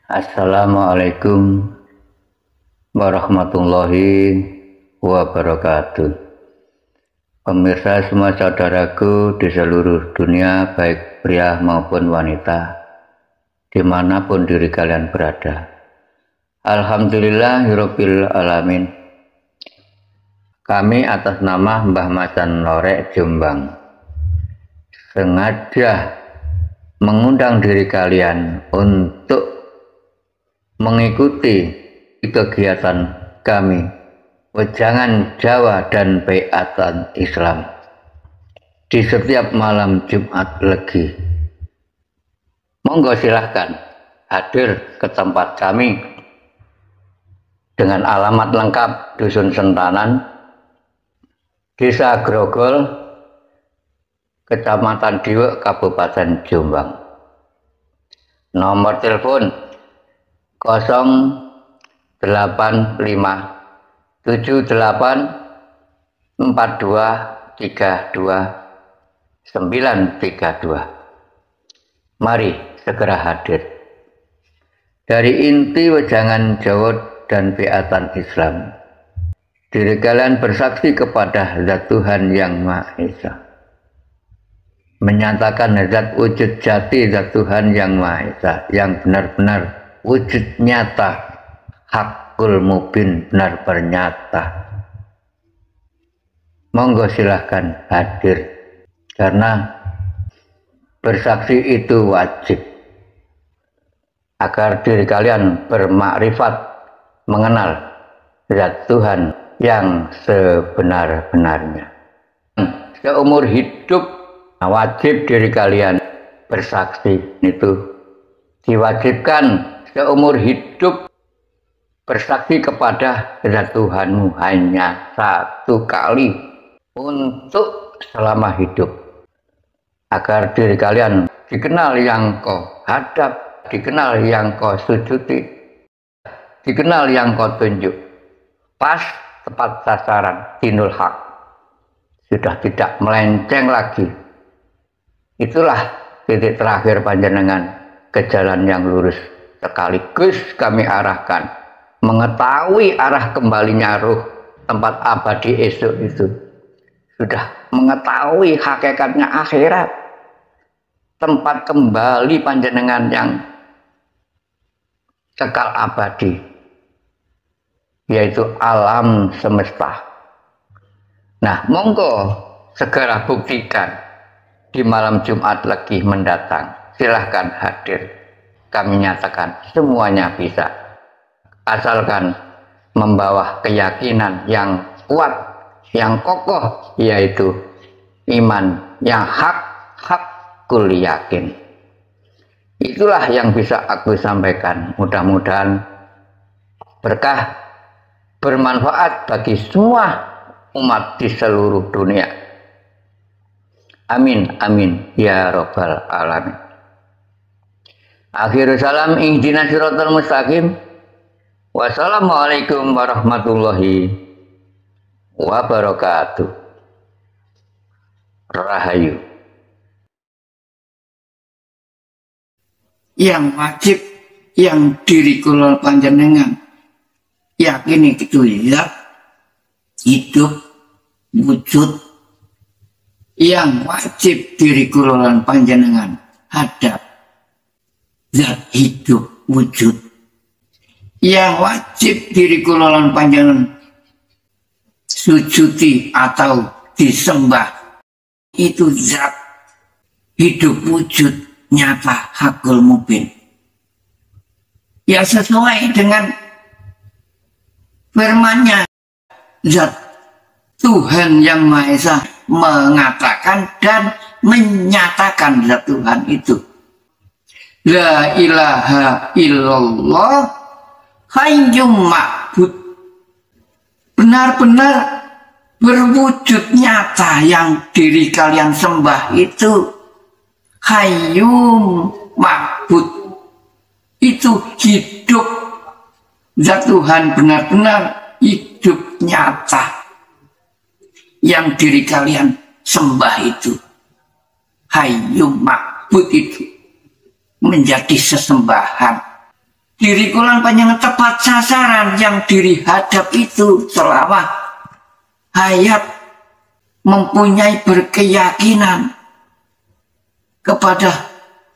Assalamualaikum warahmatullahi wabarakatuh. Pemirsa semua saudaraku di seluruh dunia, baik pria maupun wanita, dimanapun diri kalian berada. Alhamdulillahirabbil alamin. Kami atas nama Mbah Macan Lorek Jombang sengaja mengundang diri kalian untuk mengikuti kegiatan kami Wejangan Jawa dan Baiatan Islam di setiap malam Jumat Legi. Monggo silahkan hadir ke tempat kami dengan alamat lengkap Dusun Sentanan, Desa Grogol, Kecamatan Diwek, Kabupaten Jombang. Nomor telepon 085 78 42 32 932. Mari segera hadir. Dari inti Wejangan Jawa dan Baiatan Islam, diri kalian bersaksi kepada Zat Tuhan Yang Maha Esa, menyatakan zat wujud jati Zat Tuhan Yang Maha Esa, yang benar-benar wujud nyata, hakul mubin, benar bernyata. Monggo silahkan hadir, karena bersaksi itu wajib agar diri kalian bermakrifat, mengenal zat Tuhan yang sebenar-benarnya. Seumur hidup wajib diri kalian bersaksi, itu diwajibkan seumur hidup bersaksi kepada zat Tuhanmu hanya satu kali untuk selama hidup, agar diri kalian dikenal yang kau hadap, dikenal yang kau sujudi, dikenal yang kau tunjuk, pas tepat sasaran, dinul haq, sudah tidak melenceng lagi. Itulah titik terakhir panjenengan ke jalan yang lurus. Sekaligus kami arahkan mengetahui arah kembalinya ruh tempat abadi esok itu. Sudah mengetahui hakikatnya akhirat, tempat kembali panjenengan yang kekal abadi, yaitu alam semesta. Nah, monggo segera buktikan di malam Jumat Legi mendatang. Silahkan hadir. Kami nyatakan semuanya bisa, asalkan membawa keyakinan yang kuat, yang kokoh, yaitu iman yang hakul yakin. Itulah yang bisa aku sampaikan. Mudah-mudahan berkah, bermanfaat bagi semua umat di seluruh dunia. Amin, amin, ya robbal alamin. Akhirul salam, ihdinas siratal mustaqim. Wassalamualaikum warahmatullahi wabarakatuh. Rahayu. Yang wajib, yang diri kula panjenengan yakini itu zat hidup wujud, yang wajib diri kula panjenengan hadap zat hidup wujud, yang wajib diri kula lan panjenengan sujudi atau disembah, itu zat hidup wujud nyata hakul mubin. Ya sesuai dengan firman-Nya, zat Tuhan Yang Maha Esa mengatakan dan menyatakan zat Tuhan itu. La ilaha illallah hayyum ma'bud, benar-benar berwujud nyata yang diri kalian sembah itu hayyum ma'bud, itu hidup. Zat Tuhan benar-benar hidup nyata yang diri kalian sembah itu, hayyum ma'bud, itu menjadi sesembahan diri kulan panjang tepat sasaran yang diri hadap itu selama hayat mempunyai berkeyakinan kepada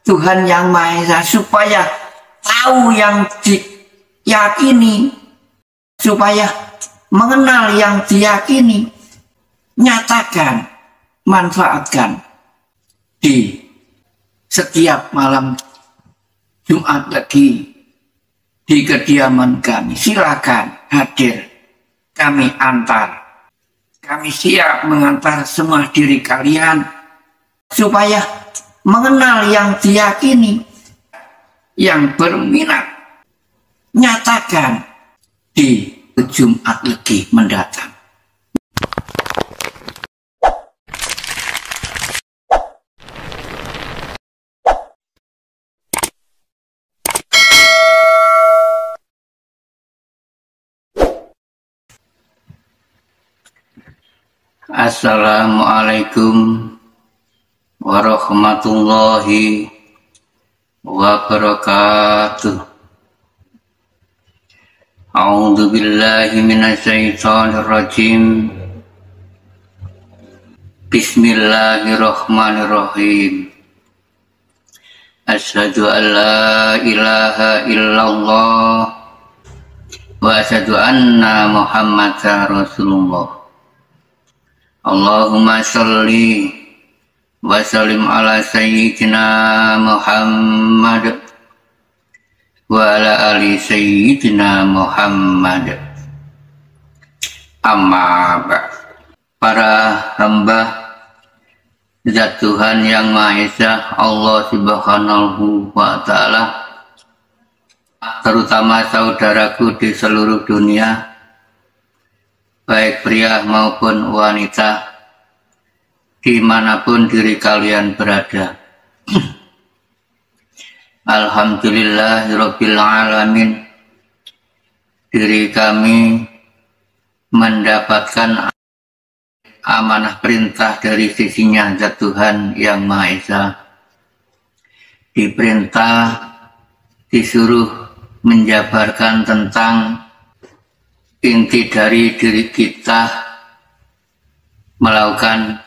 Tuhan Yang Maha Esa, supaya tahu yang diyakini, supaya mengenal yang diyakini, nyatakan, manfaatkan di setiap malam Jumat lagi di kediaman kami. Silakan hadir, kami antar. Kami siap mengantar semua diri kalian supaya mengenal yang diyakini, yang berminat, nyatakan di Jumat lagi mendatang. Assalamualaikum warahmatullahi wabarakatuh. A'udzu billahi minasyaitonir rajim. Bismillahirrahmanirrahim. Asyhadu an la ilaha illallah wa asyhadu anna Muhammadar Rasulullah. Allahumma sholli wa sallim ala sayyidina Muhammad wa ala ali sayyidina Muhammad. Amma ba'd. Para hamba Zat Tuhan Yang Maha Esa, Allah Subhanahu wa Ta'ala, terutama saudaraku di seluruh dunia, baik pria maupun wanita, dimanapun diri kalian berada. Alhamdulillahirabbil alamin, diri kami mendapatkan amanah perintah dari sisinya Zat Tuhan Yang Maha Esa. Diperintah, disuruh menjabarkan tentang inti dari diri kita, melakukan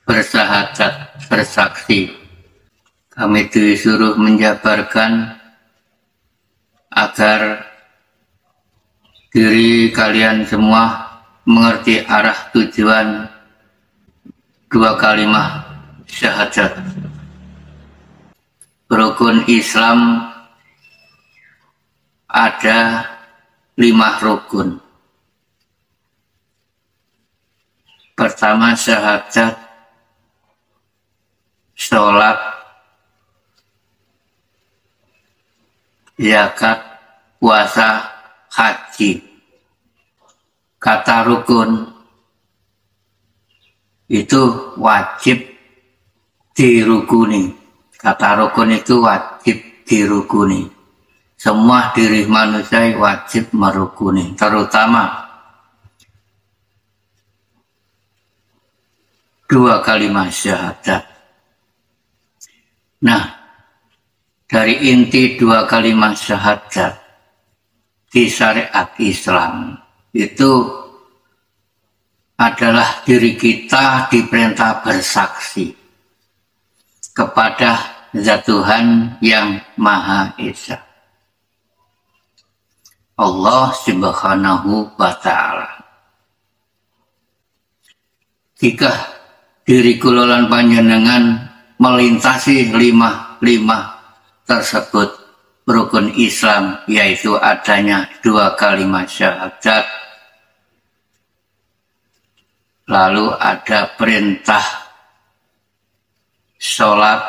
bersyahadat, bersaksi. Kami disuruh menjabarkan agar diri kalian semua mengerti arah tujuan dua kalimat syahadat. Rukun Islam ada 5 rukun. Pertama syahadat, sholat, zakat, puasa, haji. Kata rukun itu wajib dirukuni. Kata rukun itu wajib dirukuni. Semua diri manusia wajib merukuni, terutama 2 kalimat syahadat. Nah, dari inti 2 kalimat syahadat di syariat Islam itu adalah diri kita diperintah bersaksi kepada Zat Tuhan Yang Maha Esa, Allah Subhanahu wa Ta'ala. Jika diri kulolan panjenengan melintasi 5 tersebut rukun Islam, yaitu adanya 2 kalimat syahadat, lalu ada perintah sholat,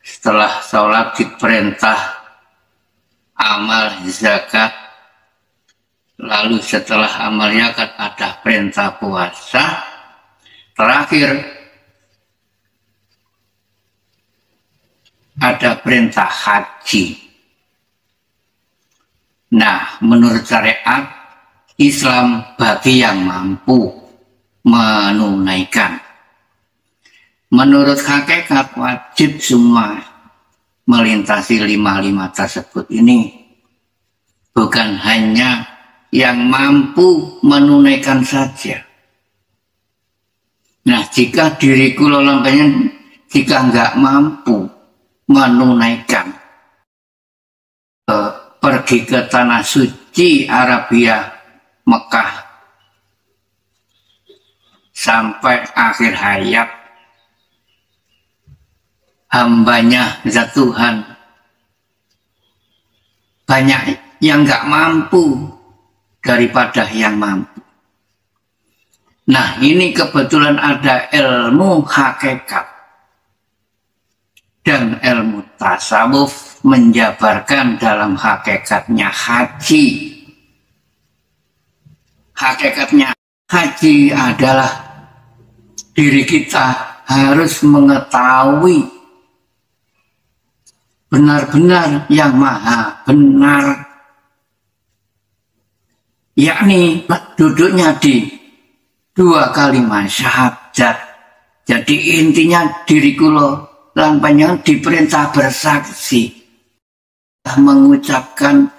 setelah sholat diperintah amal zakat, lalu setelah amal zakat ada perintah puasa, terakhir ada perintah haji. Nah, menurut syariat Islam bagi yang mampu menunaikan. Menurut hakikat wajib semua melintasi 55 tersebut ini bukan hanya yang mampu menunaikan saja. Nah, jika diriku lampanya jika nggak mampu menunaikan, pergi ke tanah suci Arabia, Mekah, sampai akhir hayat, hambanya zat Tuhan banyak yang nggak mampu daripada yang mampu. Nah, ini kebetulan ada ilmu hakikat dan ilmu tasawuf menjabarkan dalam hakikatnya haji. Hakikatnya haji adalah diri kita harus mengetahui benar-benar yang maha benar, yakni duduknya di 2 kalimat syahadat. Jadi intinya diri kula lan panjenengan diperintah bersaksi, mengucapkan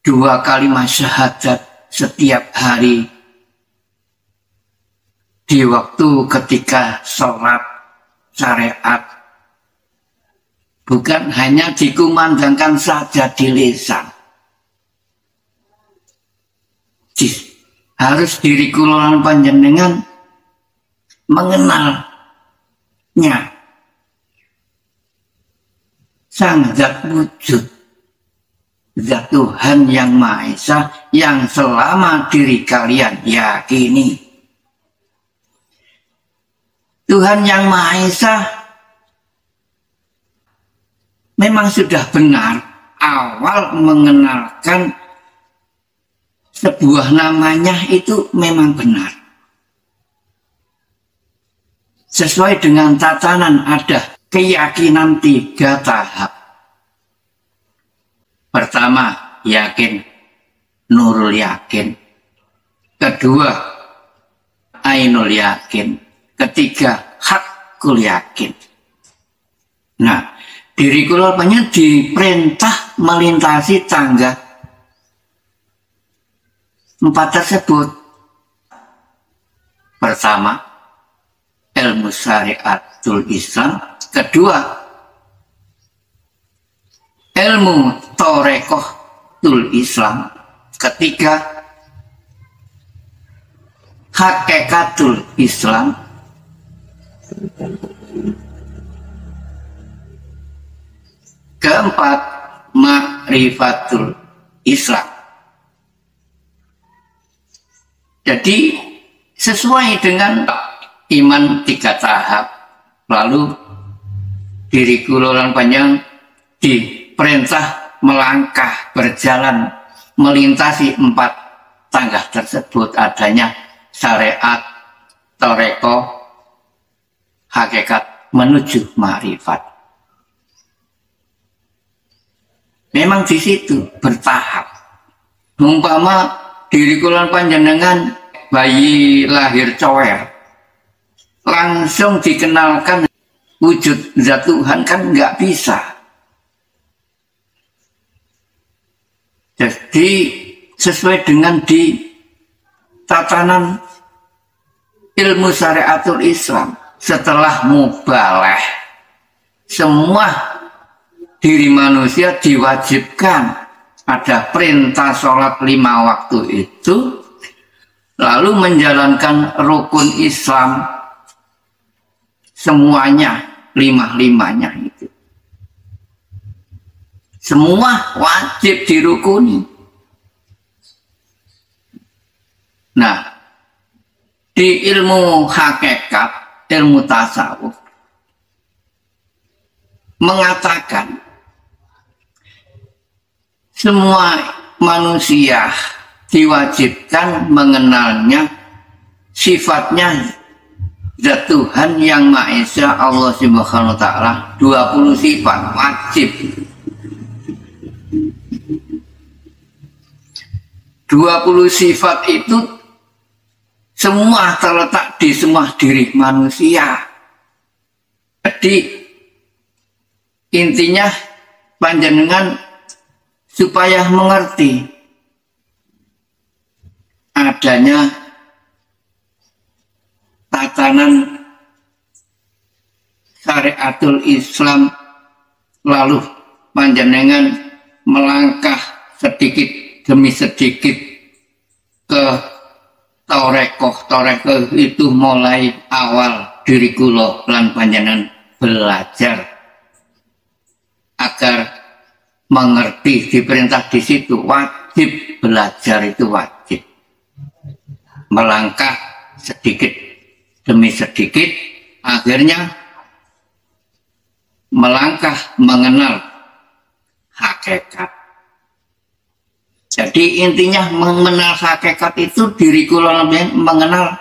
2 kalimat syahadat setiap hari di waktu ketika sholat syariat, bukan hanya dikumandangkan saja di lisan. Harus diri kula lan panjenengan mengenalnya sang zat wujud, zat Tuhan yang Maha Esa yang selama diri kalian yakini. Tuhan yang Maha Esa memang sudah benar awal mengenalkan sebuah namanya itu memang benar. Sesuai dengan tatanan ada keyakinan 3 tahap. Pertama, yakin, nurul yakin. Kedua, ainul yakin. Ketiga, hakul yakin. Nah, diri kula diperintah melintasi tangga 4 tersebut. Pertama, ilmu syariatul Islam. Kedua, ilmu torekohtul Islam. Ketiga, hakikatul Islam. Keempat, ma'rifatul Islam. Jadi sesuai dengan iman 3 tahap. Lalu diri kula lan panjenengan diperintah melangkah, berjalan, melintasi 4 tangga tersebut, adanya syariat, toreko, hakikat menuju ma'rifat. Memang di situ bertahap. Umpama diri kula panjenengan bayi lahir cower, langsung dikenalkan wujud zat Tuhan kan nggak bisa. Jadi sesuai dengan di tatanan ilmu syariatul Islam, setelah mubalah semua diri manusia diwajibkan ada perintah sholat 5 waktu itu, lalu menjalankan rukun Islam semuanya, 5-5-nya itu. Semua wajib dirukuni. Nah, di ilmu hakikat, ilmu tasawuf mengatakan semua manusia diwajibkan mengenalnya sifatnya zat Tuhan yang Maha Esa Allah Subhanahu wa Ta'ala. 20 sifat wajib. 20 sifat itu semua terletak di semua diri manusia. Jadi intinya panjenengan supaya mengerti adanya tatanan syariatul Islam, lalu panjenengan melangkah sedikit demi sedikit ke torekoh itu mulai awal diri kula lan panjenengan belajar agar mengerti, diperintah di situ wajib belajar, itu wajib melangkah sedikit demi sedikit, akhirnya melangkah mengenal hakikat. Jadi intinya mengenal hakikat itu diri kula mengenal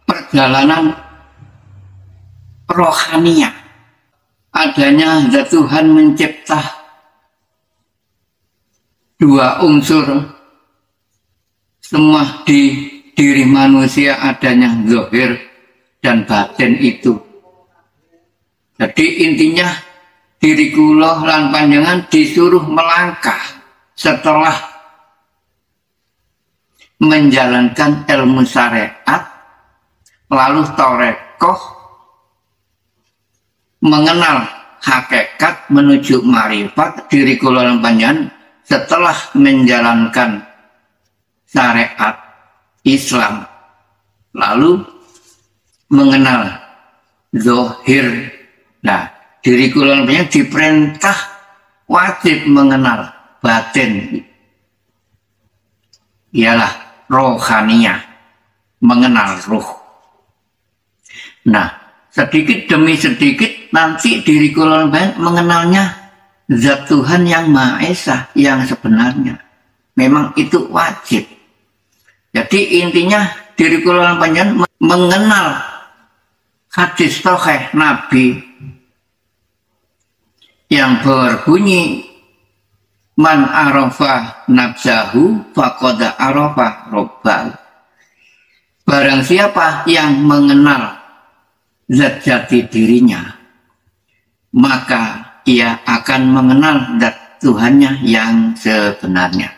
perjalanan rohaniah, adanya zat Tuhan mencipta dua unsur semua di diri manusia, adanya zahir dan batin itu. Jadi intinya diri kula lan panjenengan disuruh melangkah setelah menjalankan ilmu syariat, lalu torekoh mengenal hakikat menuju marifat. Diri kula lan panjenengan setelah menjalankan syariat Islam lalu mengenal zahir. Nah, diri kula lan panjenengan diperintah wajib mengenal batin, ialah rohaniah, mengenal ruh. Nah, sedikit demi sedikit nanti diri kula lan panjenengan mengenalnya zat Tuhan yang Maha Esa yang sebenarnya. Memang itu wajib. Jadi intinya diri kula lan panjenengan mengenal hadis sahih Nabi yang berbunyi man arafa nafsahu faqad arafa rabbah. Barang siapa yang mengenal zat jati dirinya, maka ia akan mengenal zat Tuhannya yang sebenarnya.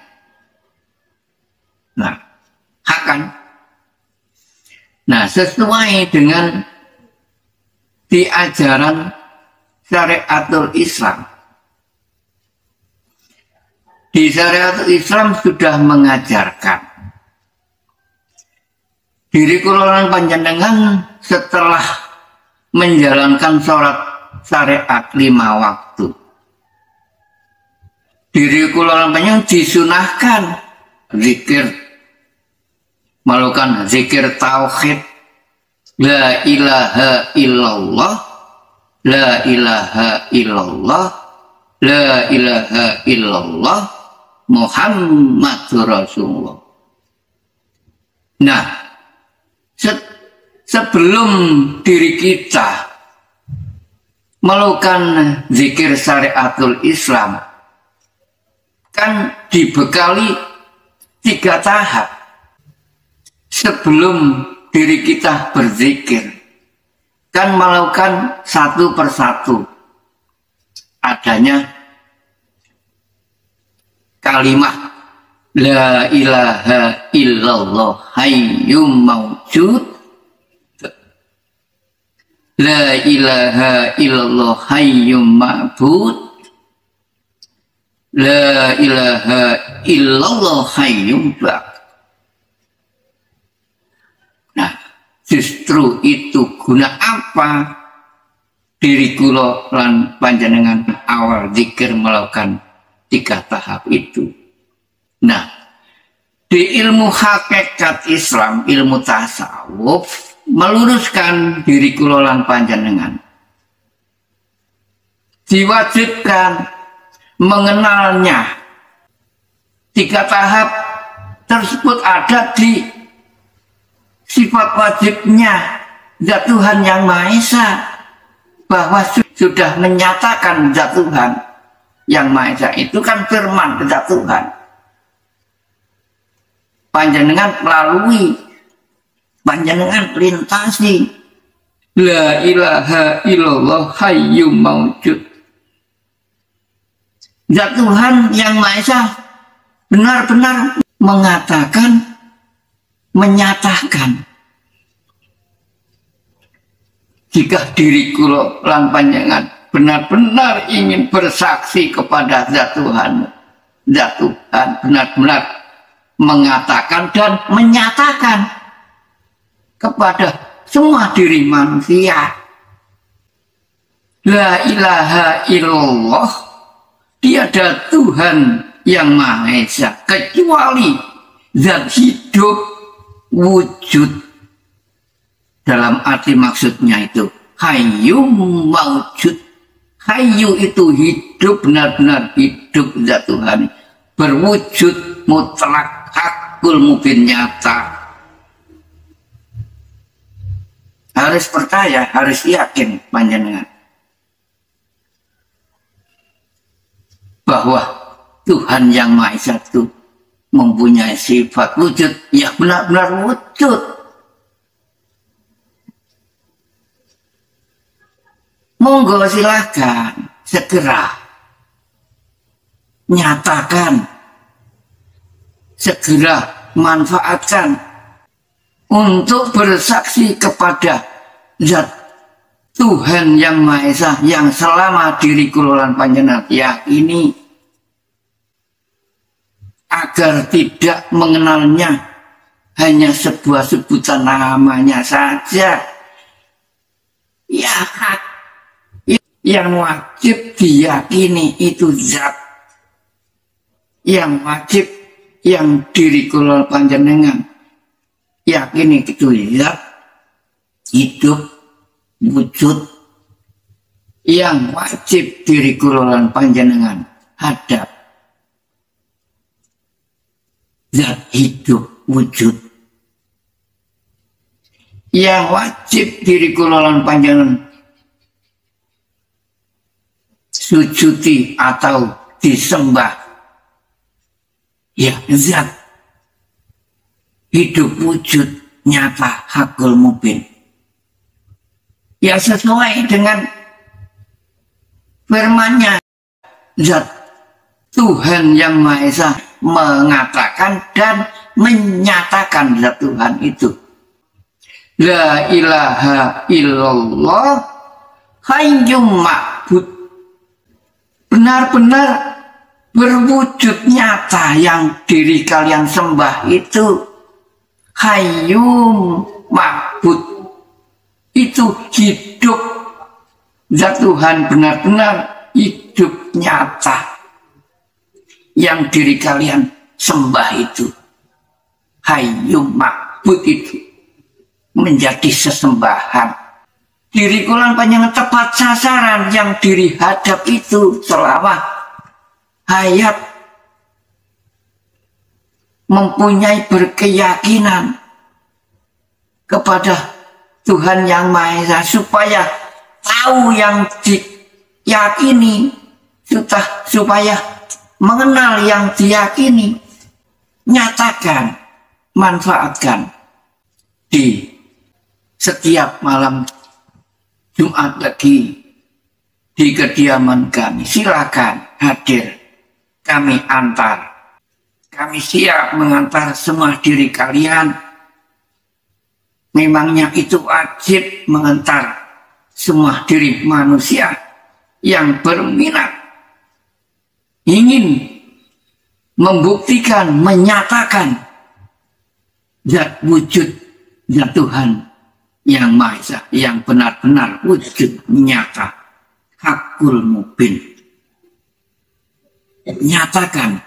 Nah, akan. Nah, sesuai dengan di ajaran syariatul Islam. Di syariatul Islam sudah mengajarkan diri kula lan panjenengan setelah menjalankan sholat syariat 5 waktu. Diri kula lan panjenengan disunahkan zikir, melakukan zikir tauhid, la ilaha illallah, la ilaha illallah, la ilaha illallah, Muhammadur Rasulullah. Nah, sebelum diri kita melakukan zikir syariatul Islam, kan dibekali 3 tahap. Sebelum diri kita berzikir, kan melakukan satu persatu adanya kalimat la ilaha illallah hayyum mawjud, la ilaha illallah hayyum ma'bud, la ilaha illallah hayyum baq. Nah, justru itu guna apa diri kula lan panjenengan awal zikir melakukan 3 tahap itu. Nah, di ilmu hakikat Islam, ilmu tasawuf, meluruskan diri kula lan panjenengan diwajibkan mengenalnya. 3 tahap tersebut ada di sifat wajibnya zat Tuhan yang Maha Esa, bahwa sudah menyatakan zat Tuhan yang Maha Esa itu kan firman zat Tuhan. Panjenengan melalui, panjenengan lintasi La ilaha illallah hayyum maujud. Zat Tuhan yang Maha Esa benar-benar mengatakan, menyatakan, jika diri kula lan panjenengan benar-benar ingin bersaksi kepada Zat Tuhan benar-benar mengatakan dan menyatakan kepada semua diri manusia, la ilaha illallah, tiada Tuhan yang Maha Esa kecuali zat hidup wujud. Dalam arti maksudnya itu hayyu maujud. Hayyu itu hidup, benar-benar hidup zat Tuhan, berwujud mutlak, hakul mubin, nyata. Harus percaya, harus yakin panjenengan bahwa Tuhan yang Maha Esa itu mempunyai sifat wujud, ya benar-benar wujud. Monggo silakan segera nyatakan, segera manfaatkan untuk bersaksi kepada zat Tuhan yang Maha Esa yang selama diri kula lan panjenengan yakini, agar tidak mengenalnya hanya sebuah sebutan namanya saja. Ya, yang wajib diyakini itu zat yang wajib, yang diri kula panjenengan yakini itu zat hidup wujud, yang wajib diri kula lan panjenengan hadap zat hidup wujud, yang wajib diri kula lan panjenengan sujudi atau disembah, ya zat hidup wujud nyata hakul mubin, ya sesuai dengan firman-Nya. Zat Tuhan yang Maha Esa mengatakan dan menyatakan zat Tuhan itu, la ilaha illallah hayyum ma'bud, benar-benar berwujud nyata yang diri kalian sembah itu. Hayyum ma'bud itu hidup, zat Tuhan benar-benar hidup nyata yang diri kalian sembah itu. Hayyum ma'bud itu menjadi sesembahan. Diri kalian panjenengan tepat sasaran yang diri hadap itu selama hayat, mempunyai berkeyakinan kepada Tuhan yang Maha Esa, supaya tahu yang diyakini, supaya mengenal yang diyakini, nyatakan, manfaatkan di setiap malam Jumat lagi di kediaman kami. Silakan hadir, kami antar. Kami siap mengantar semua diri kalian. Memangnya itu wajib mengantar semua diri manusia yang berminat ingin membuktikan, menyatakan zat wujud zat Tuhan yang Maha Esa, yang benar-benar wujud nyata hakul mubin. Nyatakan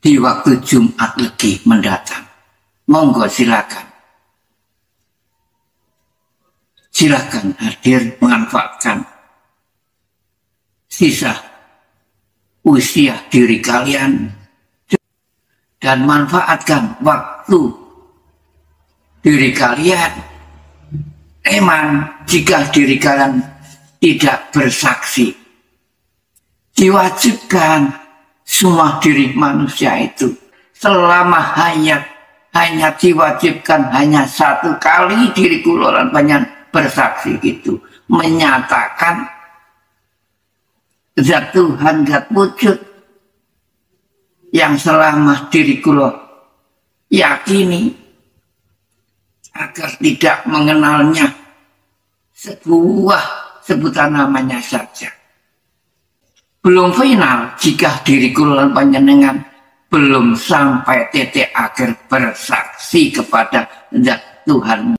di waktu Jumat Legi mendatang. Monggo silakan. Silakan hadir, manfaatkan sisa usia diri kalian dan manfaatkan waktu diri kalian. Emang jika diri kalian tidak bersaksi, diwajibkan semua diri manusia itu selama hayat hanya diwajibkan hanya satu kali diri kula lan panjenengan bersaksi itu menyatakan zat Tuhan zat wujud yang selama diri kula yakini agar tidak mengenalnya sebuah sebutan namanya saja. Belum final jika diri kula lan panjenengan belum sampai titik akhir bersaksi kepada zat Tuhan.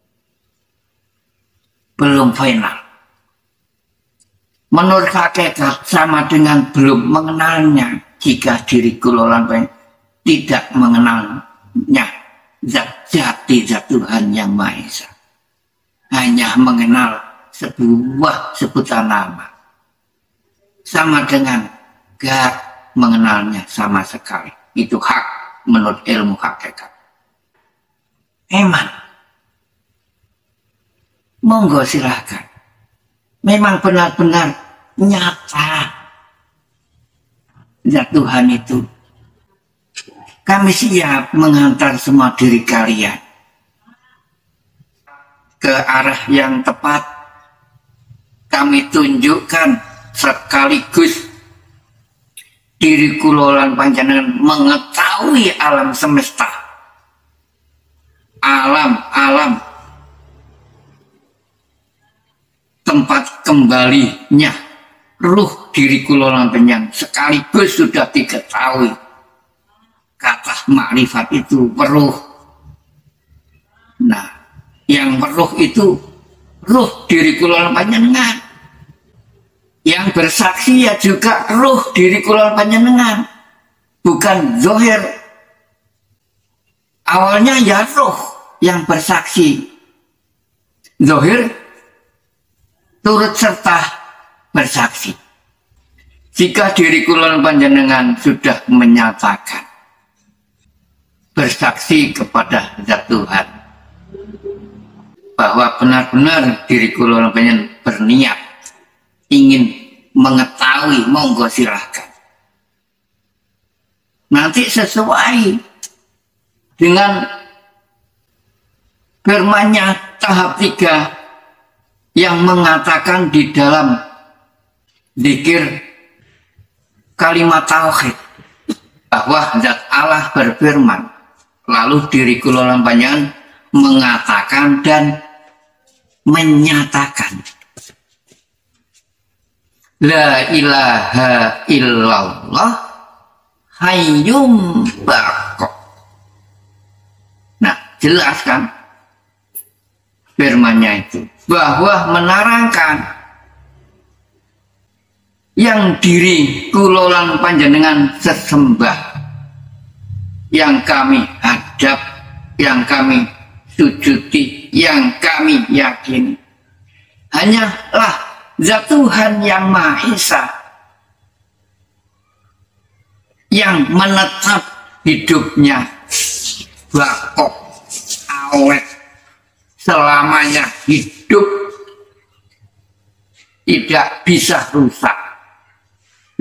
Belum final. Menurut hakikat sama dengan belum mengenalnya jika diri kula lan panjenengan tidak mengenalnya zat jati zat Tuhan yang Maha Esa. Hanya mengenal sebuah sebutan nama. Sama dengan gak mengenalnya sama sekali. Itu hak menurut ilmu hakikat. Eman. Monggo silahkan. Memang benar-benar nyata zat Tuhan itu. Kami siap mengantar semua diri kalian ke arah yang tepat. Kami tunjukkan sekaligus diri kula lan panjenengan mengetahui alam semesta, alam tempat kembalinya ruh diri kula lan panjenengan sekaligus sudah diketahui. Kata makrifat itu weruh. Nah, yang weruh itu ruh diri kula lan panjenengan. Yang bersaksi ya juga ruh diri kula panjenengan, bukan zahir. Awalnya ya ruh yang bersaksi, zahir turut serta bersaksi. Jika diri kula panjenengan sudah menyatakan bersaksi kepada zat Tuhan bahwa benar-benar diri kula panjenengan berniat ingin mengetahui, monggo silahkan. Nanti sesuai dengan firman-Nya tahap 3 yang mengatakan di dalam zikir kalimat tauhid bahwa zat Allah berfirman, lalu diri kula lan panjenengan mengatakan dan menyatakan la ilaha illallah hayyum baqo. Nah, jelas kan firman-Nya itu bahwa menerangkan yang diri kula lan panjenengan sesembah, yang kami hadap, yang kami sujudi, yang kami yakini hanyalah zat Tuhan yang Maha Esa yang menetap hidupnya bakok awet selamanya hidup tidak bisa rusak.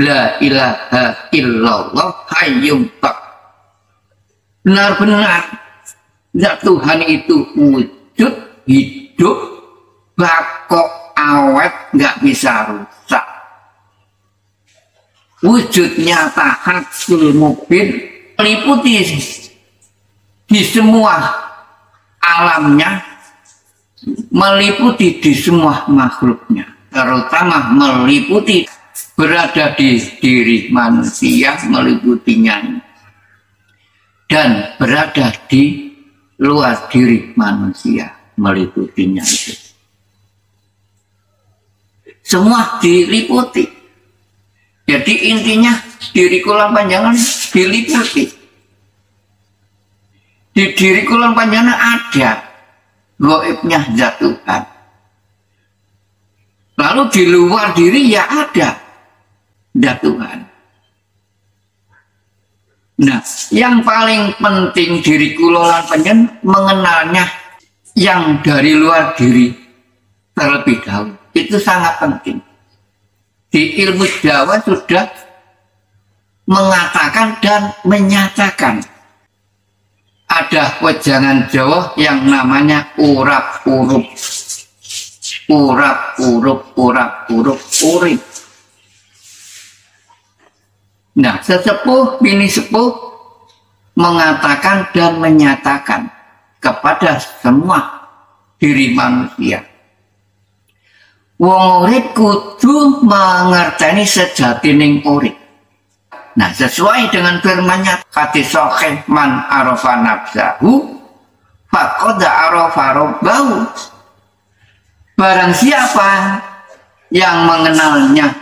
La ilaha illallah hayyum baq. Benar-benar zat Tuhan itu wujud hidup bakok awet, nggak bisa rusak. Wujud nyata hakul mubin meliputi di semua alamnya, meliputi di semua makhluknya, terutama meliputi berada di diri manusia, meliputinya dan berada di luar diri manusia, meliputinya itu. Semua diliputi. Jadi intinya diri kula panjenengan diliputi. Di diri kula panjenengan ada gaibnya zat Tuhan. Lalu di luar diri ya ada zat Tuhan. Nah, yang paling penting diri kula panjenengan mengenalnya yang dari luar diri terlebih dahulu. Itu sangat penting. Di ilmu Jawa sudah mengatakan dan menyatakan ada wejangan Jawa yang namanya urap-urup. Urap-urup, urap-urup, urip. Nah, sesepuh bini sepuh mengatakan dan menyatakan kepada semua diri manusia, wong urip kudu mangerteni sejatining urip. Nah, sesuai dengan firman-Nya, hadis sahih, man arafa nafsahu faqad arafa rabbahu. Barang siapa yang mengenalnya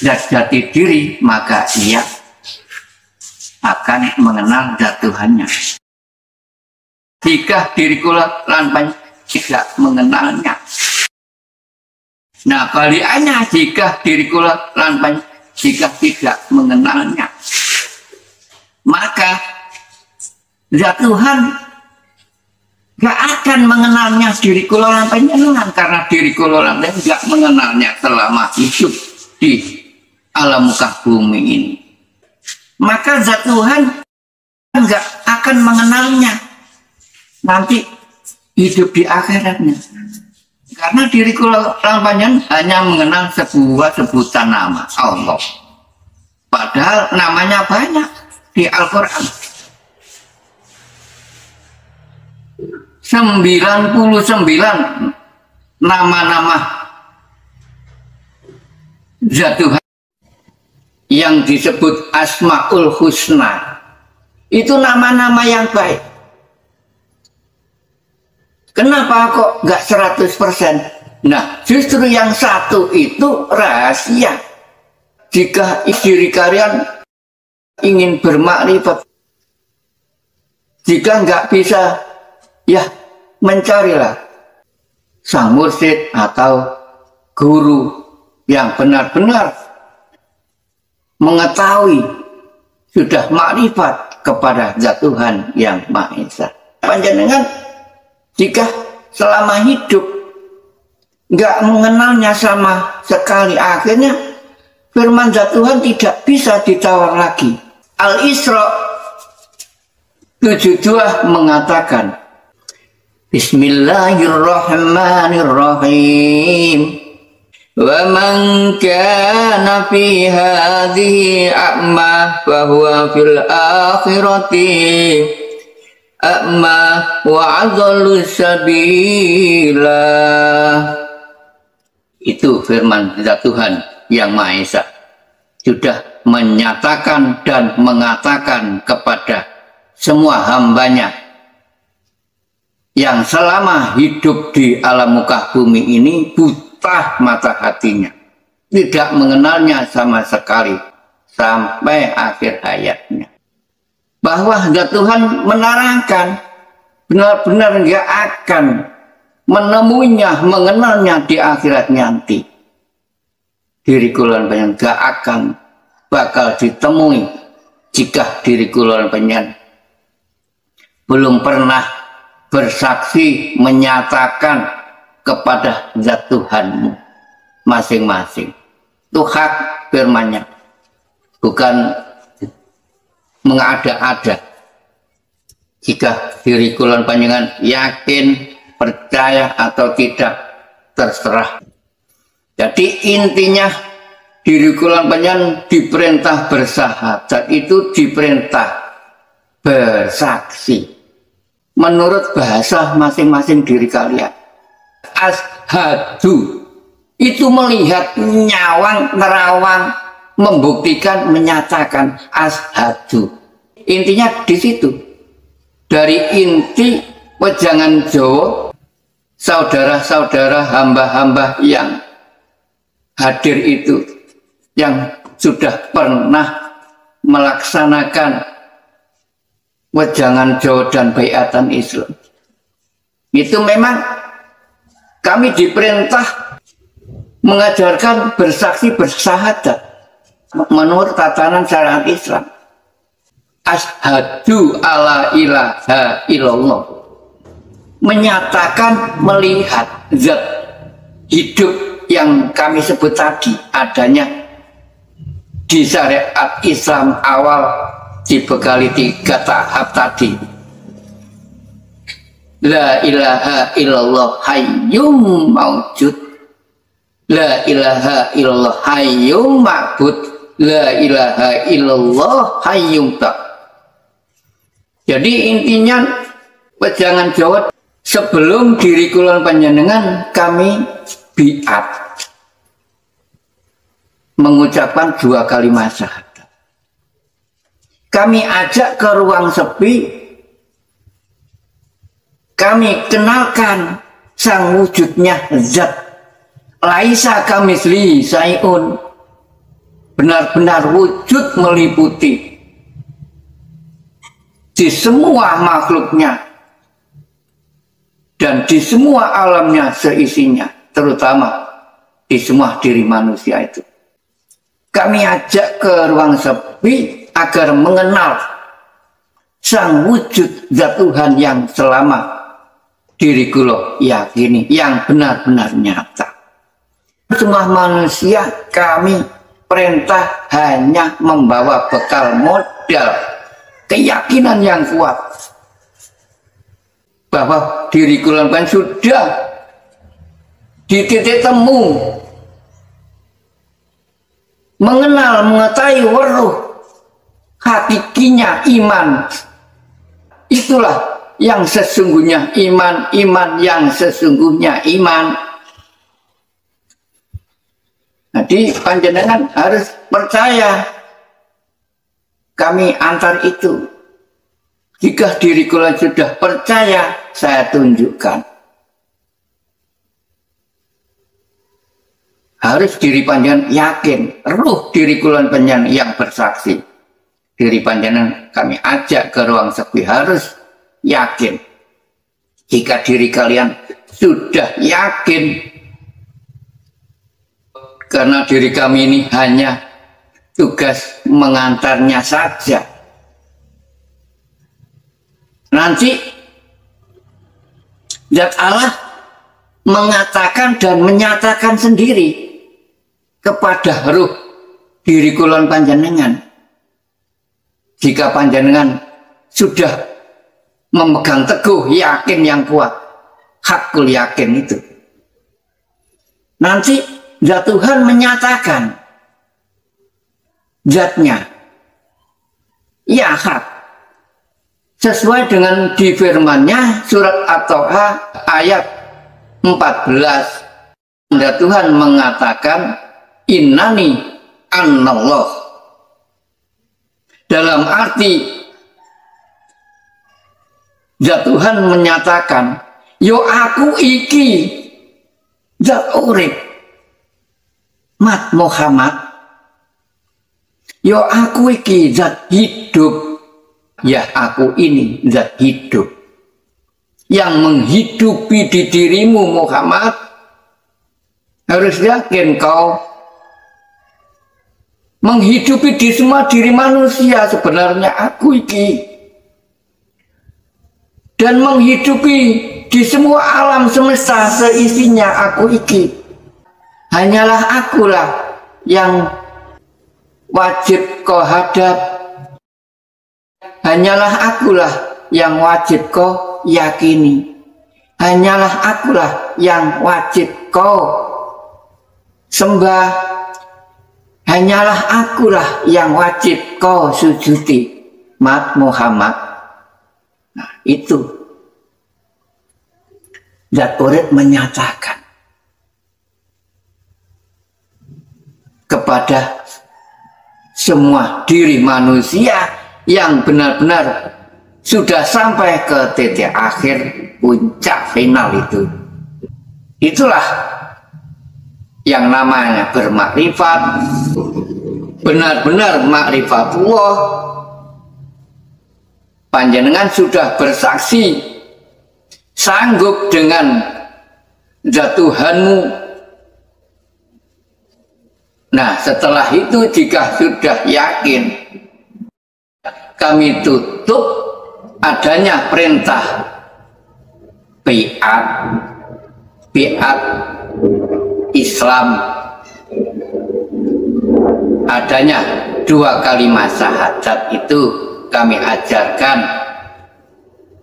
zat jati diri, maka ia akan mengenal zat Tuhannya. Jika diri kula lan tidak mengenalnya. Nah, kaliannya jika diri kula lan jika tidak mengenalnya, maka zat Tuhan gak akan mengenalnya diri kula lan panjenengan, karena diri kula lan gak mengenalnya selama hidup di alam muka bumi ini. Maka zat Tuhan gak akan mengenalnya nanti hidup di akhiratnya, karena diri kula lan panjenengan hanya mengenal sebuah sebutan nama Allah, padahal namanya banyak di Al-Quran. 99 nama-nama zat Tuhan yang disebut Asmaul Husna, itu nama-nama yang baik. Kenapa kok nggak 100%? Nah, justru yang satu itu rahasia. Jika diri kalian ingin bermakrifat, jika nggak bisa, ya mencarilah sang mursyid atau guru yang benar-benar mengetahui, sudah makrifat kepada zat Tuhan yang Maha Esa. Panjenengan jika selama hidup nggak mengenalnya sama sekali, akhirnya firman zat Tuhan tidak bisa ditawar lagi. Al-Isra 72 mengatakan, Bismillahirrahmanirrahim. Wa man kana fi hadhihi a'ma fa huwa fil akhirati a'ma wa adallu sabila. Itu firman zat Tuhan yang Maha Esa, sudah menyatakan dan mengatakan kepada semua hambanya yang selama hidup di alam muka bumi ini buta mata hatinya, tidak mengenalnya sama sekali sampai akhir hayatnya, bahwa zat Tuhan menerangkan benar-benar nggak akan menemuinya, mengenalnya di akhirat nanti. Diri kula panjenengan nggak akan bakal ditemui jika diri kula panjenengan belum pernah bersaksi menyatakan kepada zat Tuhanmu masing-masing. Itu hak firman-Nya, bukan mengada-ada. Jika diri kula panjenengan yakin, percaya atau tidak, terserah. Jadi intinya diri kula panjenengan diperintah bersahadat, itu diperintah bersaksi menurut bahasa masing-masing diri kalian. Ashadu itu melihat, nyawang, nerawang, membuktikan, menyatakan. Ashadu intinya di situ. Dari inti wejangan Jawa, saudara-saudara, hamba-hamba yang hadir itu, yang sudah pernah melaksanakan wejangan Jawa dan baiatan Islam, itu memang kami diperintah mengajarkan bersaksi bersahadat menurut tatanan syariat Islam. Ashadu alla ilaha illallah, menyatakan, melihat zat hidup yang kami sebut tadi adanya di syariat Islam awal, dibekali 3 tahap tadi. La ilaha illallah hayyum maujud. La ilaha illallah hayyum ma'bud. La ilaha illallah hayyum tak. Jadi intinya wejangan Jawa sebelum diri kulon panjenengan kami biat mengucapkan 2 kalimat syahadat. Kami ajak ke ruang sepi, kami kenalkan sang wujudnya zat laisa kamisli sayun, benar-benar wujud meliputi di semua makhluknya dan di semua alamnya seisinya, terutama di semua diri manusia itu. Kami ajak ke ruang sepi agar mengenal sang wujud zat Tuhan yang selama diri kula yakini, yang benar-benar nyata. Semua manusia kami perintah hanya membawa bekal modal keyakinan yang kuat bahwa diri kula kan sudah di titik temu mengenal, mengetahui weruh hakikinya iman. Itulah yang sesungguhnya iman, iman yang sesungguhnya iman. Jadi panjenengan harus percaya kami antar itu. Jika diri kula sudah percaya, saya tunjukkan. Harus diri panjenengan yakin, ruh diri kula panjenengan yang bersaksi. Diri panjenengan kami ajak ke ruang sepi harus yakin. Jika diri kalian sudah yakin, karena diri kami ini hanya tugas mengantarnya saja. Nanti zat Allah mengatakan dan menyatakan sendiri kepada ruh diri kulon panjenengan. Jika panjenengan sudah memegang teguh yakin yang kuat, hakul yakin itu, nanti zat Tuhan menyatakan zatnya ya hak sesuai dengan di firman-Nya surat At-Thaha ayat 14. Zat Tuhan mengatakan innani anallah, dalam arti zat Tuhan menyatakan yo aku iki zat urip mat Muhammad, yo aku iki zat hidup, ya aku ini zat hidup yang menghidupi di dirimu Muhammad. Harus yakin kau menghidupi di semua diri manusia. Sebenarnya aku iki, dan menghidupi di semua alam semesta seisinya aku iki. Hanyalah akulah yang wajib kau hadap. Hanyalah akulah yang wajib kau yakini. Hanyalah akulah yang wajib kau sembah. Hanyalah akulah yang wajib kau sujudi. Mat Muhammad. Nah, itu zat urip menyatakan kepada semua diri manusia yang benar-benar sudah sampai ke titik akhir puncak final itu. Itulah yang namanya bermakrifat, benar-benar makrifatullah. Panjenengan sudah bersaksi sanggup dengan zat Tuhanmu. Nah, setelah itu jika sudah yakin, kami tutup adanya perintah biat Islam, adanya 2 kalimat syahadat itu kami ajarkan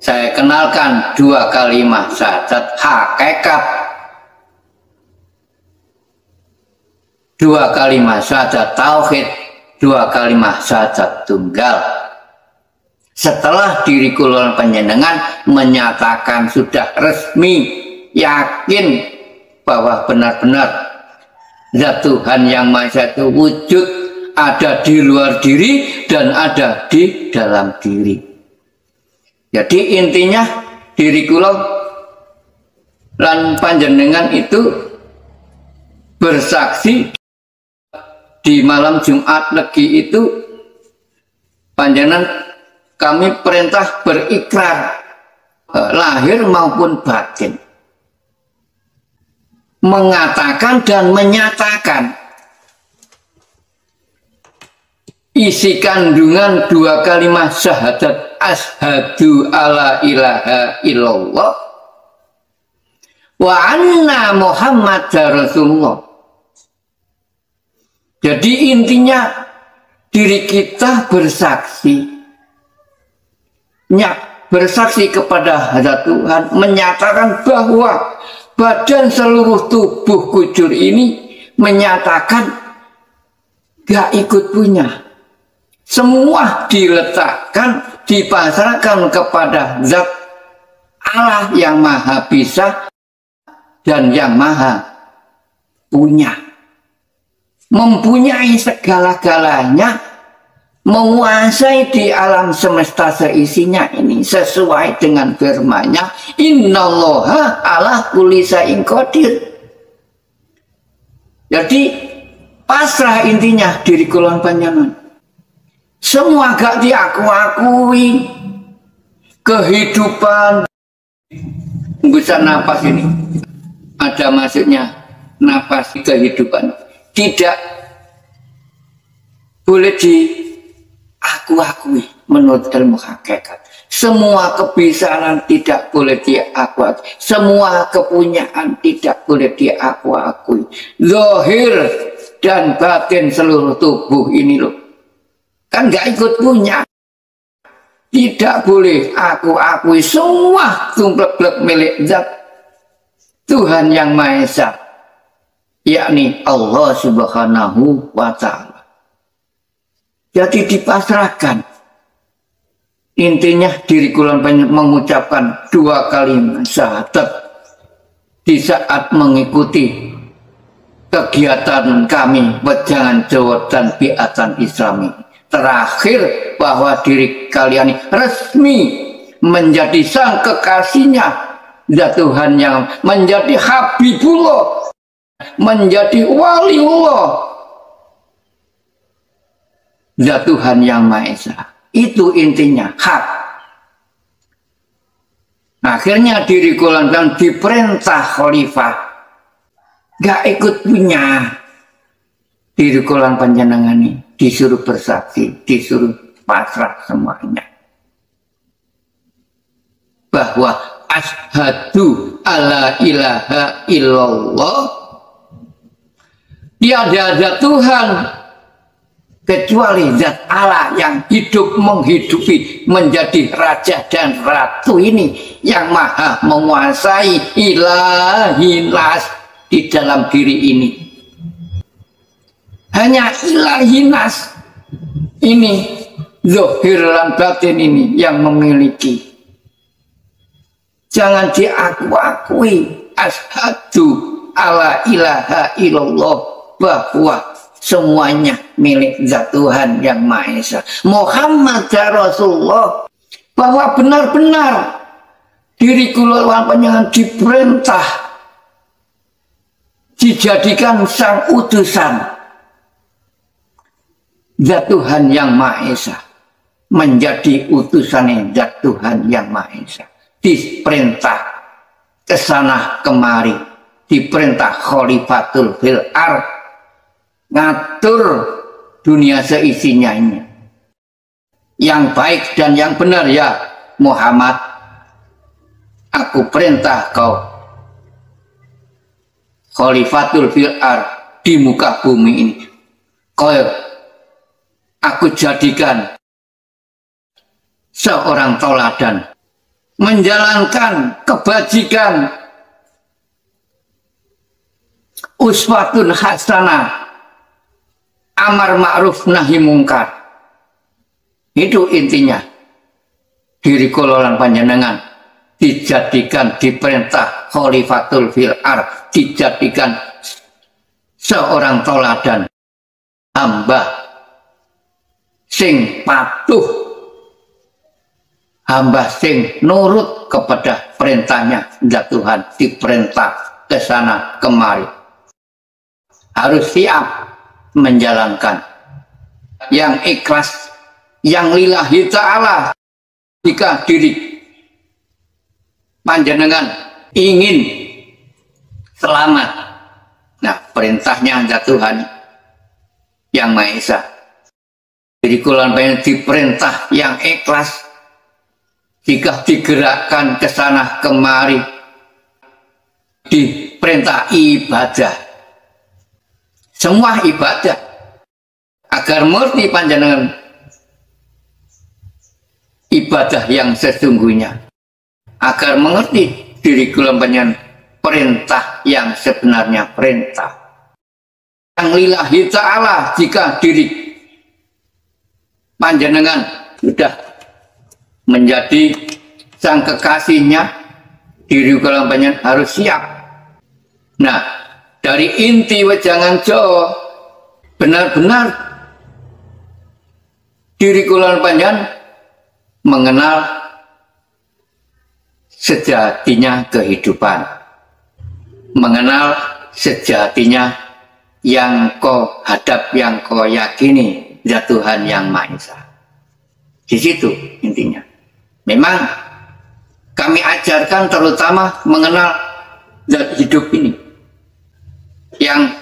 saya kenalkan dua kalimat syahadat hakikat, dua kalimat syahadat tauhid, dua kalimat syahadat tunggal. Setelah diri kula panjenengan menyatakan sudah resmi yakin bahwa benar-benar Zat Tuhan yang Maha Esa itu wujud, ada di luar diri dan ada di dalam diri. Jadi intinya diri kula lan panjenengan itu bersaksi di malam Jumat Legi itu, panjenengan kami perintah berikrar lahir maupun batin, mengatakan dan menyatakan isi kandungan dua kalimat syahadat asyhadu alla ilaha illallah wa anna muhammadar rasulullah. Jadi intinya diri kita bersaksi kepada Zat Tuhan, menyatakan bahwa badan seluruh tubuh kujur ini menyatakan gak ikut punya. Semua diletakkan, dipasrahkan kepada Zat Allah yang Maha Bisa dan yang Maha Punya. Mempunyai segala-galanya, menguasai di alam semesta seisinya ini sesuai dengan firman-Nya, innallaha ala kulli syai'in qadir. Jadi pasrah intinya diri kula panjenengan. Semua gak diakui. Kehidupan bisa napas ini ada maksudnya, napas kehidupan tidak boleh diakui menurut ilmu hakikat. Semua kebiasaan tidak boleh diakui, semua kepunyaan tidak boleh diakui. Zahir dan batin seluruh tubuh ini loh, kan gak ikut punya, tidak boleh aku akui. Semua tumplek-plek milik Zat Tuhan yang Maha Esa, yakni Allah Subhanahu wa Ta'ala. Jadi dipasrahkan. Intinya diri kula mengucapkan dua kalimat syahadat di saat mengikuti kegiatan kami Wejangan Jawa dan Biatan Islami. Terakhir bahwa diri kalian resmi menjadi sang kekasihnya Zat Tuhan yang menjadi Habibullah, menjadi waliullah Zat Tuhan yang Maha Esa. Itu intinya hak. Akhirnya diri kula diperintah khalifah, gak ikut punya. Diri kula panjenengan ini disuruh bersaksi, disuruh pasrah semuanya bahwa asyhadu alla ilaha illallah, tiada ada Tuhan kecuali Zat Allah yang hidup menghidupi, menjadi raja dan ratu ini, yang maha menguasai ilahinas di dalam diri ini. Hanya ilahinas ini, zahir dan batin ini yang memiliki. Jangan diakui asyhadu alla ilaha illallah, bahwa semuanya milik Zat Tuhan yang Maha Esa, Muhammad Rasulullah, bahwa benar-benar diri kula panjenengan diperintah dijadikan sang utusan Zat Tuhan yang Maha Esa, menjadi utusan Zat Tuhan yang Maha Esa, diperintah kesana kemari, diperintah khalifatul fil ardh, ngatur dunia seisinya ini yang baik dan yang benar. Ya Muhammad, aku perintah kau khalifatul fil ardh, di muka bumi ini, kau aku jadikan seorang tauladan menjalankan kebajikan, uswatun hasanah, amar ma'ruf nahi mungkar. Itu intinya. Diri kula lan panjenengan dijadikan, diperintah khalifatul fil ard, dijadikan seorang toladan, hamba sing patuh, hamba sing nurut kepada perintahnya Tuhan, diperintah ke sana kemari, harus siap menjalankan, yang ikhlas, yang lillahi ta'ala. Jika diri panjenengan ingin selamat, nah perintahnya Tuhan yang Maha Esa, jadi kulan pengen diperintah yang ikhlas. Jika digerakkan ke sana kemari, diperintah ibadah, semua ibadah, agar mengerti panjenengan ibadah yang sesungguhnya, agar mengerti diri kula panjenengan perintah yang sebenarnya, perintah yang lillahi ta'ala. Jika diri panjenengan sudah menjadi sang kekasihnya, diri kula panjenengan harus siap. Nah, dari inti wejangan Jawa, benar-benar diri kula panjenengan mengenal sejatinya kehidupan, mengenal sejatinya yang kau hadap, yang kau yakini, zat Tuhan yang Maha Esa. Di situ intinya. Memang kami ajarkan terutama mengenal zat hidup ini, yang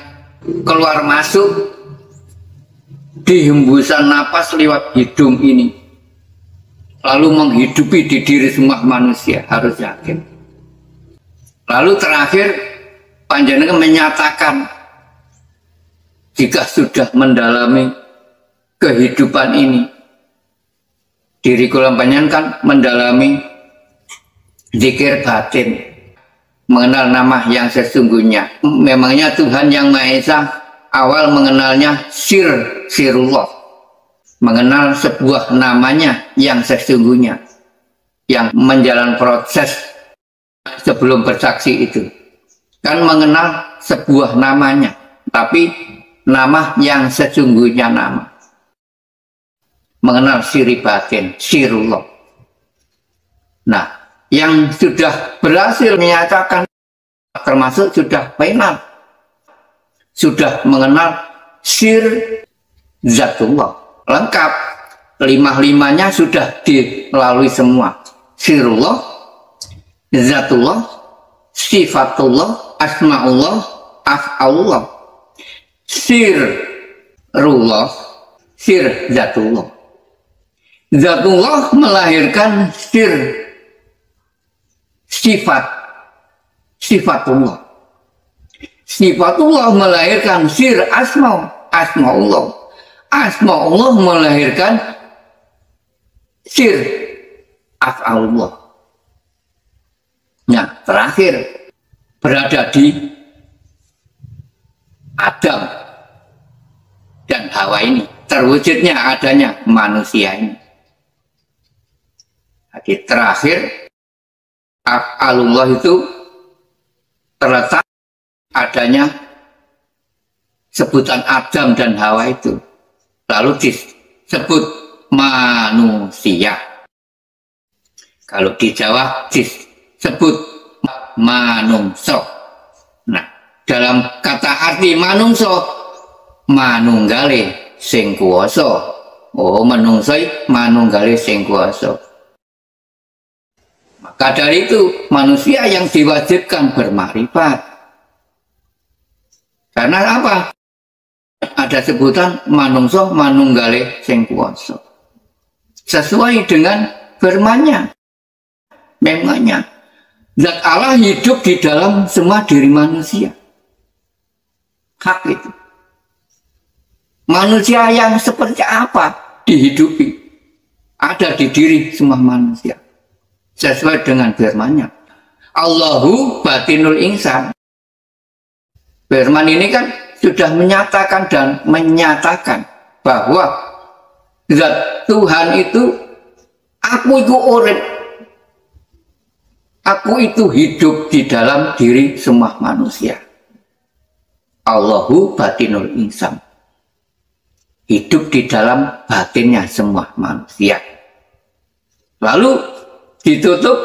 keluar masuk di hembusan napas lewat hidung ini, lalu menghidupi di diri semua manusia, harus yakin. Lalu terakhir panjenengan menyatakan, jika sudah mendalami kehidupan ini, diri kula panjenengan kan mendalami zikir batin, mengenal nama yang sesungguhnya. Memangnya Tuhan yang Maha Esa awal mengenalnya sirullah, mengenal sebuah namanya yang sesungguhnya, yang menjalani proses sebelum bersaksi itu kan mengenal sebuah namanya, tapi nama yang sesungguhnya, nama mengenal siri batin, sirullah. Nah, yang sudah berhasil menyatakan, termasuk sudah final, sudah mengenal sir zatullah, lengkap, lima-limanya sudah dilalui semua. Sirullah, zatullah, sifatullah, asma'ullah, af'alullah. Sirullah, sir zatullah. Zatullah melahirkan sir sifat, sifatullah. Sifatullah melahirkan sir asma'ullah. Asma'ullah melahirkan sir af'alullah. Nah, terakhir berada di Adam dan Hawa ini, terwujudnya adanya manusia ini. Jadi terakhir af'alullah itu terletak adanya sebutan Adam dan Hawa itu, lalu disebut manusia. Kalau di Jawa disebut manungso. Nah, dalam kata arti manungso, manunggale sing kuwasa. Oh, manungso manunggale sing kuwasa. Maka dari itu manusia yang diwajibkan bermakrifat. Karena apa? Ada sebutan manungso manunggale sing kuwasa. Sesuai dengan firman-Nya. Memangnya zat Allah hidup di dalam semua diri manusia. Hak itu. Manusia yang seperti apa dihidupi, ada di diri semua manusia. sesuai dengan firman-Nya. Allahu batinul insan. Firman ini kan sudah menyatakan dan menyatakan bahwa zat Tuhan itu, aku itu urip, aku itu hidup di dalam diri semua manusia. Allahu batinul insan, hidup di dalam batinnya semua manusia. Lalu ditutup,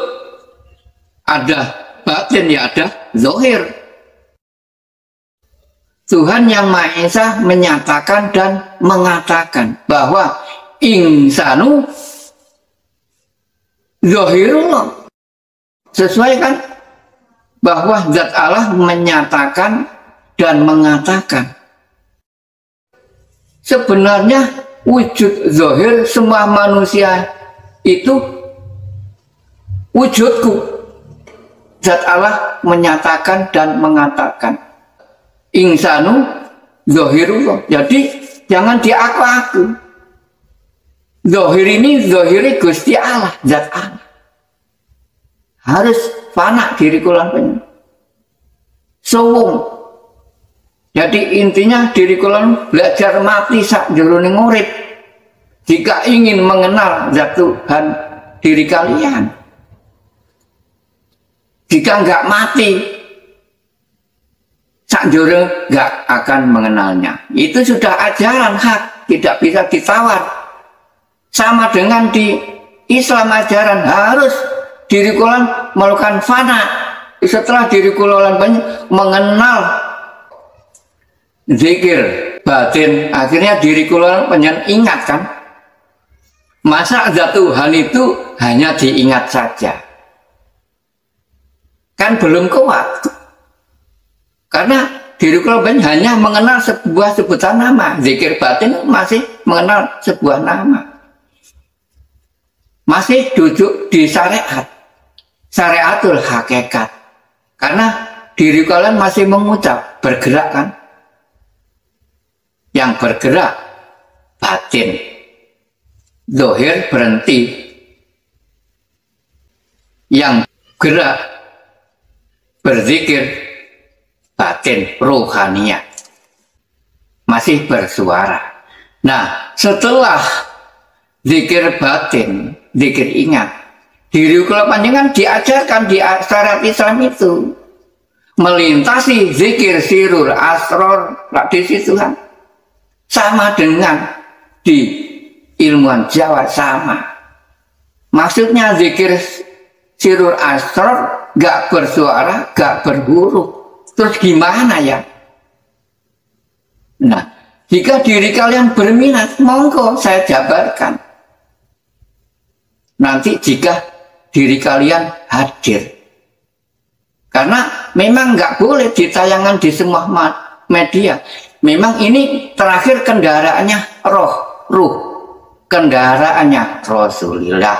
ada batin, ya ada zahir. Tuhan yang Maha Esa menyatakan dan mengatakan bahwa insanu zahirullah. Sesuai kan? Bahwa zat Allah menyatakan dan mengatakan. Sebenarnya wujud zahir semua manusia itu wujudku. Zat Allah menyatakan dan mengatakan. Insanu zahirullah. Jadi jangan diaku-aku. Zahir ini zahiri Gusti Allah, zat Allah. Harus fana diri kula panjenengan. Suwung. Jadi intinya diri kula belajar mati sak jroning urip. Jika ingin mengenal zat Tuhan diri kalian. Jika enggak mati, sak jroning enggak akan mengenalnya. Itu sudah ajaran hak, tidak bisa ditawar. Sama dengan di Islam ajaran harus diri kula melakukan fana. Setelah diri kula mengenal zikir batin, akhirnya diri kula ingat kan. Masa zat Tuhan itu hanya diingat saja? Kan belum kuat. Karena diri kula hanya mengenal sebuah sebutan nama. Zikir batin masih mengenal sebuah nama. Masih duduk di syariat. Syariatul hakikat. Karena diri kalian masih mengucap, bergerak kan? Yang bergerak batin. Zahir berhenti. Yang gerak berzikir batin, rohaniah. Masih bersuara. Nah, setelah zikir batin, zikir ingat, diri kula panjenengan diajarkan di syariat Islam itu melintasi zikir sirur asror di situ kan sama dengan di ilmuwan Jawa sama. Maksudnya zikir sirur asror gak bersuara, gak berhuruf. Terus gimana ya? Nah, jika diri kalian berminat, monggo saya jabarkan. Nanti jika diri kalian hadir. Karena memang nggak boleh ditayangkan di semua media. Memang ini terakhir kendaraannya ruh. Kendaraannya Rasulullah.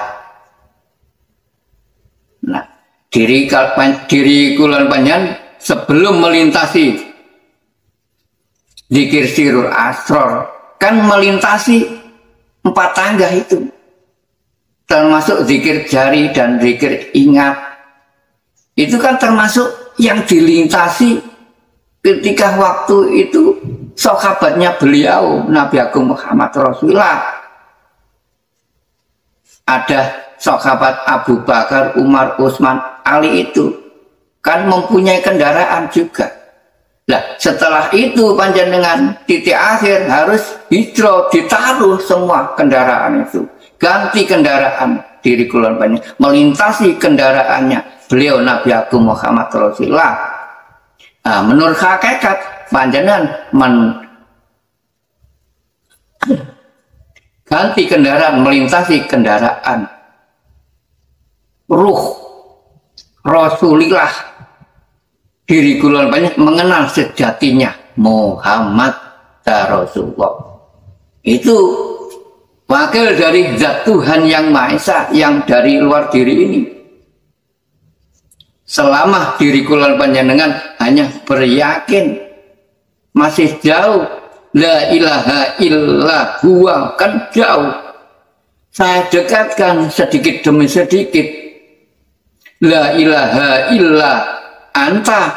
Nah, diri kula panjenengan sebelum melintasi zikir sirur asror kan melintasi 4 tangga itu. Termasuk zikir jari dan zikir ingat. Itu kan termasuk yang dilintasi ketika waktu itu sahabatnya beliau Nabi Agung Muhammad Rasulullah. Ada sahabat Abu Bakar, Umar, Utsman, Ali itu kan mempunyai kendaraan juga. Nah, setelah itu panjenengan titik akhir harus hijrah, ditaruh semua kendaraan itu. Ganti kendaraan diri kula panjenengan, melintasi kendaraannya beliau Nabi Agung Muhammad Rasulullah. Nah, menurut hakikat panjenengan ganti kendaraan, melintasi kendaraan ruh Rasulullah. Diri kula panjenengan mengenal sejatinya Muhammad Rasulullah. Itu wakil dari zat Tuhan yang Maha Esa yang dari luar diri ini. Selama diri kula panjenengan hanya beryakin masih jauh, la ilaha illa huwa, kan jauh. Saya dekatkan sedikit demi sedikit La ilaha illa anta,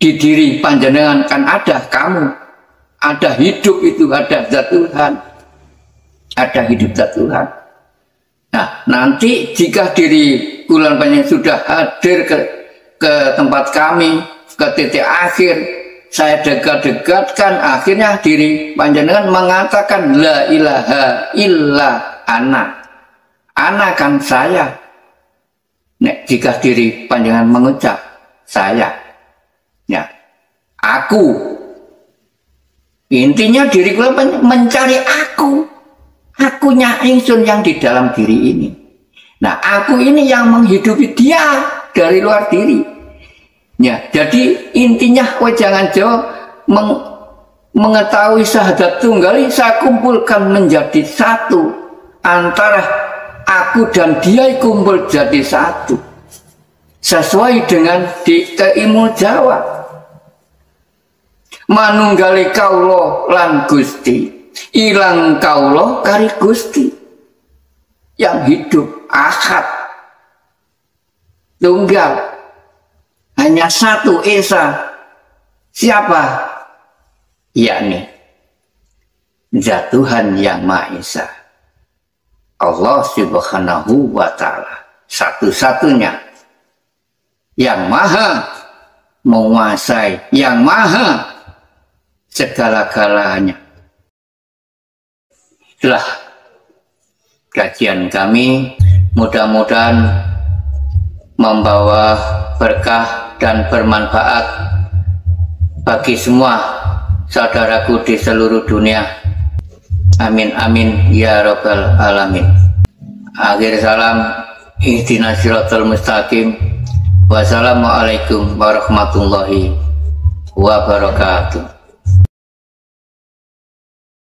di diri panjenengan kan ada kamu, ada hidup itu, ada zat Tuhan, ada hidup zat Tuhan. Nah, nanti jika diri kula panjenengan sudah hadir ke tempat kami, ke titik akhir, saya dekat-dekatkan, akhirnya diri panjenengan mengatakan la ilaha illa ana kan saya. Nek jika diri panjenengan mengucap saya, ya, aku, intinya diri kula mencari akunya ingsun yang di dalam diri ini. Nah, aku ini yang menghidupi dia dari luar diri. Ya, jadi intinya wejangan Jawa mengetahui syahadat tunggal, saya kumpulkan menjadi satu antara aku dan dia, kumpul jadi satu sesuai dengan di keilmu Jawa. Manunggali kaulo lan Gusti, ilang kaulo kari Gusti, yang hidup ahad tunggal, hanya satu esa. Siapa? Yakni zat Tuhan yang Maha Esa, Allah Subhanahu wa Ta'ala, satu-satunya yang maha menguasai, yang maha segala-galanya. Itulah kajian kami, mudah-mudahan membawa berkah dan bermanfaat bagi semua saudaraku di seluruh dunia. Amin amin ya rabbal alamin. Akhir salam, ihdinas siratal mustaqim. Wassalamualaikum warahmatullahi wabarakatuh.